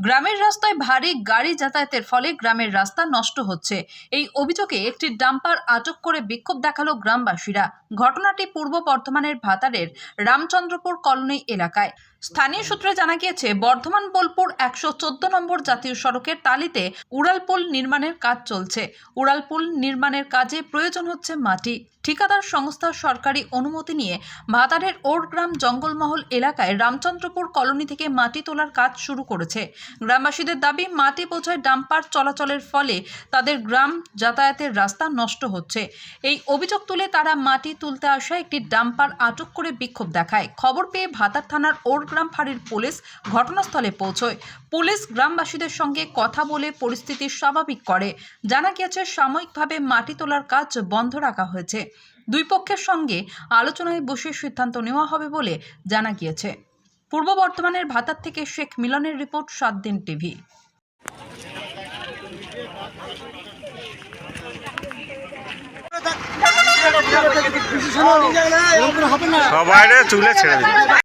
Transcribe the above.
গ্রামের রাস্তায় ভারী গাড়ি যাতায়াতের ফলে গ্রামের রাস্তা নষ্ট হচ্ছে। এই অভিযোগে একটি ডাম্পার আটক করে বিক্ষোভ দেখালো গ্রামবাসীরা। ঘটনাটি পূর্ব বর্ধমানের ভাতারের রামচন্দ্রপুর কলোনি এলাকায়। স্থানীয় সূত্রে জানা গিয়েছে, বর্ধমান বোলপুর 114 নম্বর জাতীয় সড়কের টালিতে উড়ালপুল নির্মাণের কাজ চলছে। উড়ালপুল নির্মাণের কাজে প্রয়োজন হচ্ছে মাটি। ঠিকাদার সংস্থা সরকারি অনুমতি নিয়ে ভাতারের ওরগ্রাম জঙ্গলমহল এলাকায় রামচন্দ্রপুর কলোনি থেকে মাটি তোলার কাজ শুরু করেছে। গ্রামবাসীদের দাবি, মাটি বোঝাই ডাম্পার চলাচলের ফলে তাদের গ্রাম যাতায়াতের রাস্তা নষ্ট হচ্ছে। এই অভিযোগ তুলে তারা মাটি তুলতে আসা একটি ডাম্পার আটক করে বিক্ষোভ দেখায়। খবর পেয়ে ভাতার থানার ওরগ্রাম ফাঁড়ির পুলিশ ঘটনাস্থলে পৌঁছয়। পুলিশ গ্রামবাসীদের সঙ্গে কথা বলে পরিস্থিতি স্বাভাবিক করে। জানা গিয়েছে, সাময়িকভাবে মাটি তোলার কাজ বন্ধ রাখা হয়েছে। দুই পক্ষের সঙ্গে আলোচনায় বসে সিদ্ধান্ত নেওয়া হবে বলে জানা গিয়েছে। পূর্ব বর্ধমানের ভাতার থেকে শেখ মিলনের রিপোর্ট, 7 দিন টিভি। সবাই চুলে ছেড়ে দিন।